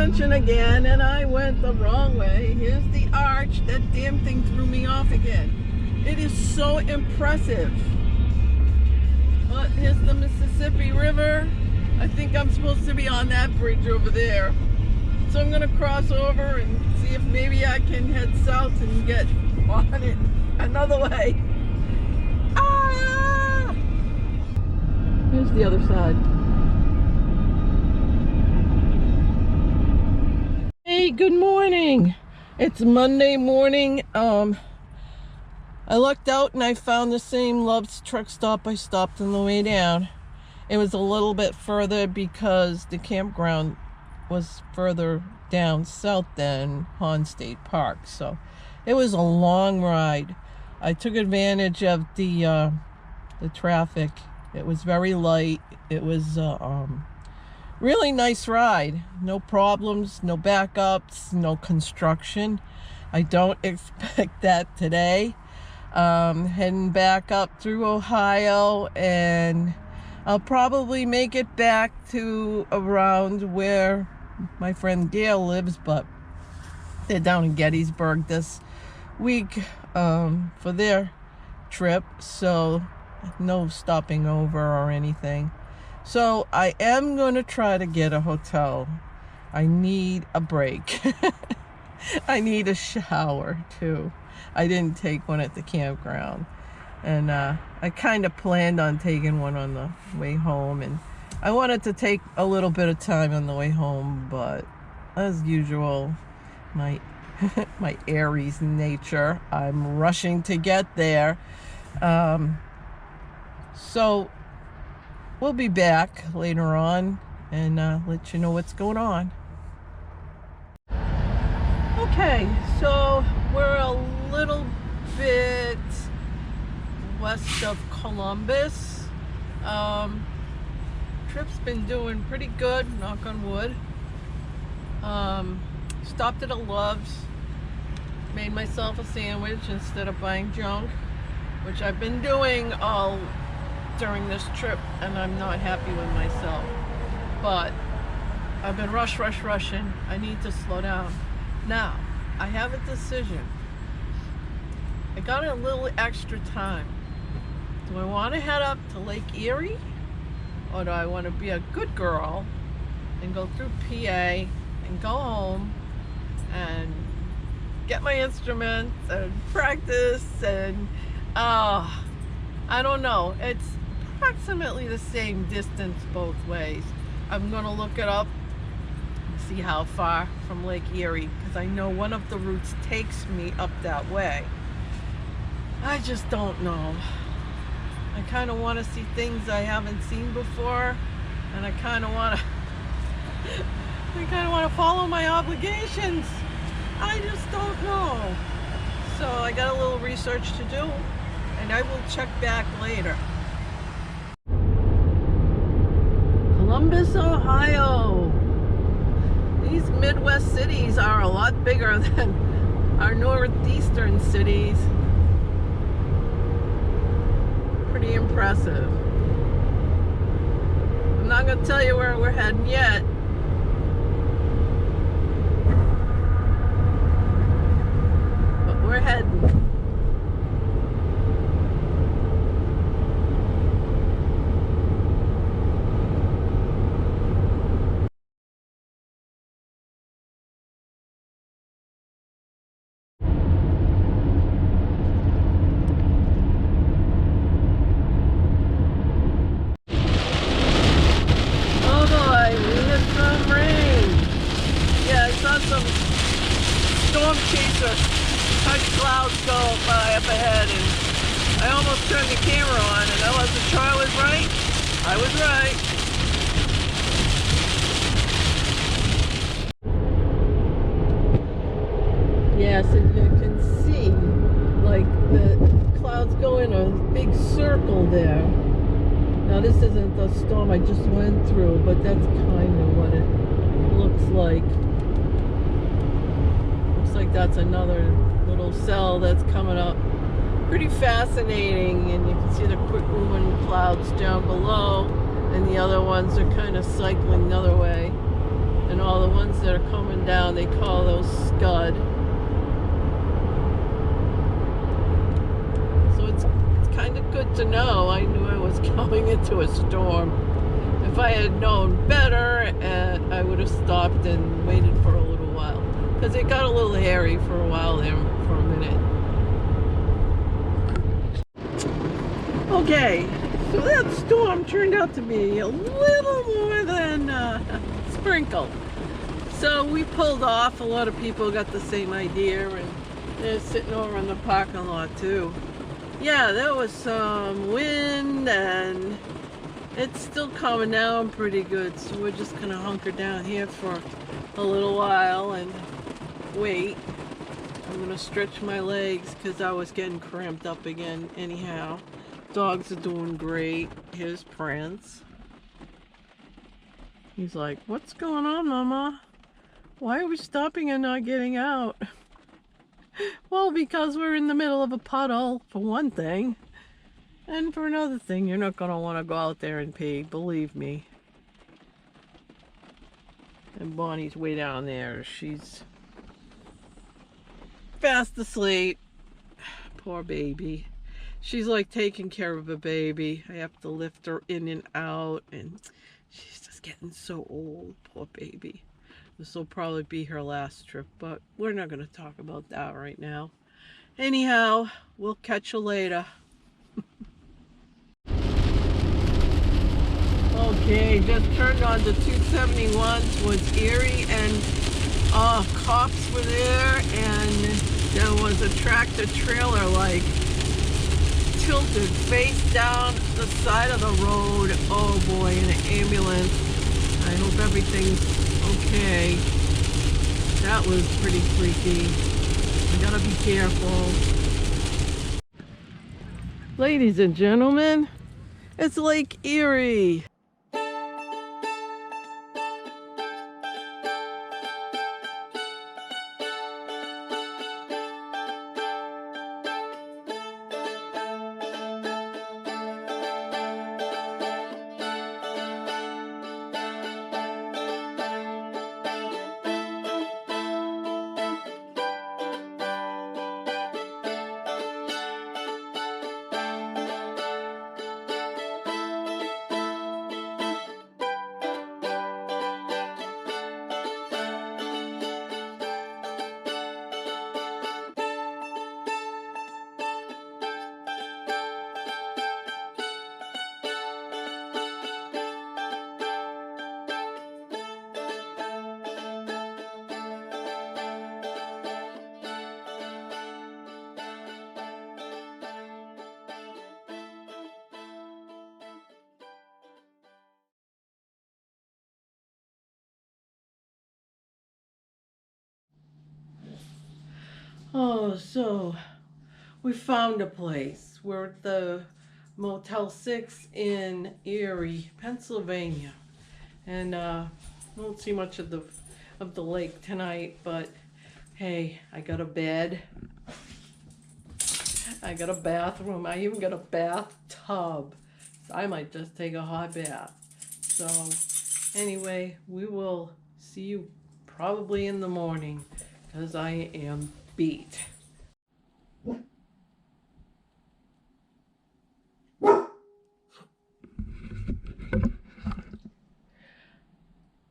junction again, and I went the wrong way. Here's the arch. That damn thing threw me off again. It is so impressive. But here's the Mississippi River. I think I'm supposed to be on that bridge over there. So I'm gonna cross over and see if maybe I can head south and get on it another way. Ah! Here's the other side. Hey, good morning. It's Monday morning. I lucked out and I found the same Love's truck stop I stopped on the way down. It was a little bit further because the campground was further down south than Hahn State Park, so it was a long ride. I took advantage of the traffic. It was very light. It was really nice ride. No problems, no backups, no construction. I don't expect that today. Heading back up through Ohio, and I'll probably make it back to around where my friend Gail lives, but they're down in Gettysburg this week for their trip, so no stopping over or anything. So I am going to try to get a hotel. I need a break. I need a shower too. I didn't take one at the campground, and I kind of planned on taking one on the way home, and I wanted to take a little bit of time on the way home, but as usual, my Aries nature, I'm rushing to get there. So we'll be back later on and let you know what's going on. Okay, so we're a little bit west of Columbus. Trip's been doing pretty good, knock on wood. Stopped at a Love's, made myself a sandwich instead of buying junk, which I've been doing all during this trip, and I'm not happy with myself. But I've been rushing. I need to slow down. Now, I have a decision. I got a little extra time. Do I want to head up to Lake Erie, or do I want to be a good girl and go through PA and go home and get my instruments and practice? And I don't know. It's approximately the same distance both ways. I'm going to look it up and see how far from Lake Erie, because I know one of the routes takes me up that way. I just don't know. I kind of want to see things I haven't seen before, and I kind of want to follow my obligations. I just don't know. So I got a little research to do, and I will check back later. Columbus, Ohio. These Midwest cities are a lot bigger than our northeastern cities. Pretty impressive. I'm not going to tell you where we're heading yet. But we're heading. Clouds go by up ahead, and I almost turned the camera on, and I wasn't sure I was right. I was right. Yes, and you can see like the clouds go in a big circle there. Now this isn't the storm I just went through, but that's kind of what it looks like. Looks like that's another little cell that's coming up. Pretty fascinating, and you can see the quick moving clouds down below, and the other ones are kind of cycling the other way. And all the ones that are coming down, they call those scud. So it's kind of good to know. I knew I was going into a storm. If I had known better, I would have stopped and waited for a little while. Because it got a little hairy for a while there, for a minute. Okay, so that storm turned out to be a little more than sprinkle. So we pulled off. A lot of people got the same idea, and they're sitting over in the parking lot too. Yeah, there was some wind, and it's still calming down pretty good. So we're just gonna hunker down here for a little while and wait. I'm gonna stretch my legs because I was getting cramped up again anyhow. Dogs are doing great. Here's Prince. He's like, "What's going on, Mama? Why are we stopping and not getting out?" Well, because we're in the middle of a puddle, for one thing. And for another thing, you're not going to want to go out there and pee, believe me. And Bonnie's way down there. She's fast asleep. Poor baby. She's like taking care of a baby. I have to lift her in and out, and she's just getting so old. Poor baby. This will probably be her last trip, but we're not going to talk about that right now. Anyhow, we'll catch you later. Okay, just turned on to 271 towards Erie, and cops were there, and there was a tractor trailer like tilted face down the side of the road. Oh boy, and an ambulance. I hope everything's okay. That was pretty freaky. I gotta be careful. Ladies and gentlemen, it's Lake Erie. Oh, so we found a place. We're at the Motel 6 in Erie, Pennsylvania. And won't see much of the lake tonight, but hey, I got a bed. I got a bathroom. I even got a bathtub. So I might just take a hot bath. So anyway, we will see you probably in the morning because I am beat.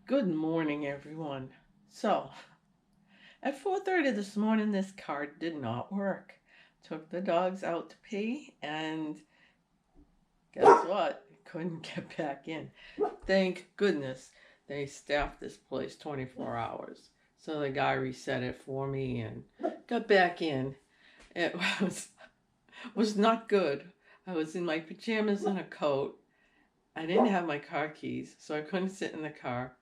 Good morning, everyone. So, at 4:30 this morning, this car did not work. Took the dogs out to pee, and guess what? Couldn't get back in. Thank goodness they staffed this place 24 hours. So the guy reset it for me and got back in. It was not good. I was in my pajamas and a coat. I didn't have my car keys, so I couldn't sit in the car.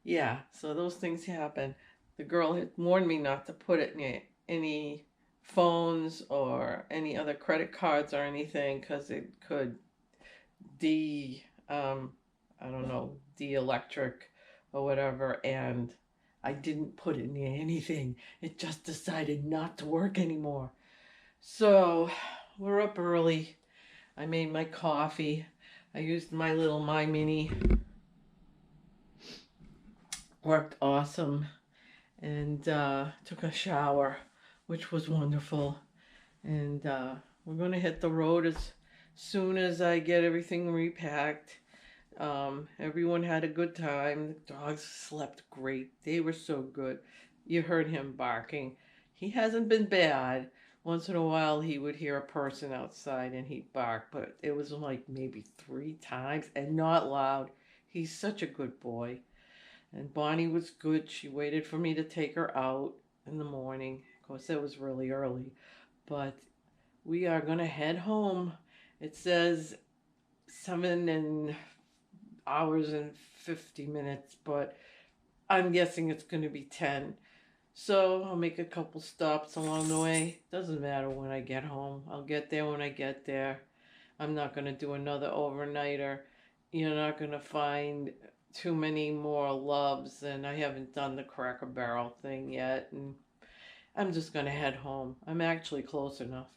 Yeah, so those things happen. The girl had warned me not to put it near any phones or any other credit cards or anything because it could de-electric or whatever, and I didn't put it near anything. It just decided not to work anymore. So we're up early. I made my coffee. I used my little My Mini worked awesome, and took a shower, which was wonderful. And we're going to hit the road as soon as I get everything repacked. Everyone had a good time. The dogs slept great. They were so good. You heard him barking. He hasn't been bad. Once in a while he would hear a person outside and he'd bark, but it was like maybe 3 times and not loud. He's such a good boy. And Bonnie was good. She waited for me to take her out in the morning. Of course, it was really early, but we are going to head home. It says 7 hours and 50 minutes, but I'm guessing it's going to be 10. So I'll make a couple stops along the way. Doesn't matter when I get home. I'll get there when I get there. I'm not going to do another overnighter. You're not going to find too many more loves, and I haven't done the Cracker Barrel thing yet, and I'm just going to head home. I'm actually close enough,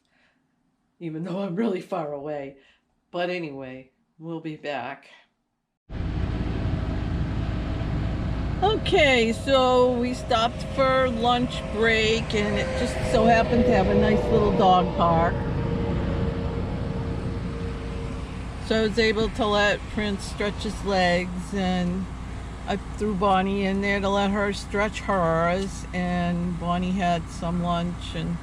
even though I'm really far away. But anyway, we'll be back. Okay, so we stopped for lunch break, and it just so happened to have a nice little dog park. So I was able to let Prince stretch his legs, and I threw Bonnie in there to let her stretch hers, and Bonnie had some lunch, and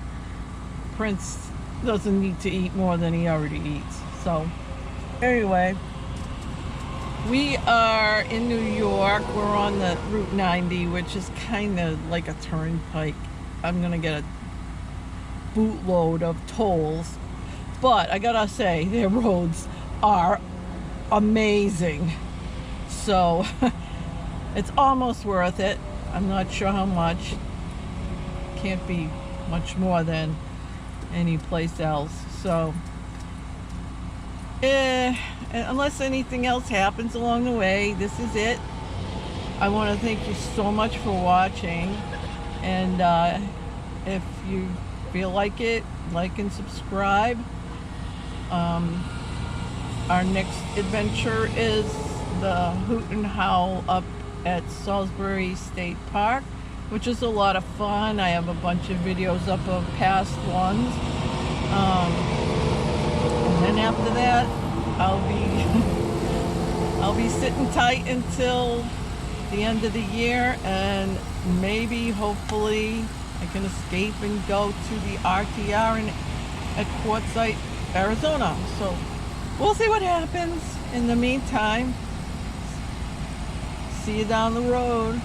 Prince doesn't need to eat more than he already eats. So anyway, we are in New York. We're on the Route 90, which is kind of like a turnpike. I'm gonna get a bootload of tolls, but I gotta say, their roads are amazing. So it's almost worth it. I'm not sure how much. Can't be much more than any place else. So unless anything else happens along the way, this is it. I want to thank you so much for watching, and if you feel like it, like and subscribe. Our next adventure is the Hoot and Howl up at Salisbury State Park, which is a lot of fun. I have a bunch of videos up of past ones. And then after that, I'll be sitting tight until the end of the year, and maybe, hopefully, I can escape and go to the RTR at Quartzsite, Arizona. So we'll see what happens. In the meantime, see you down the road.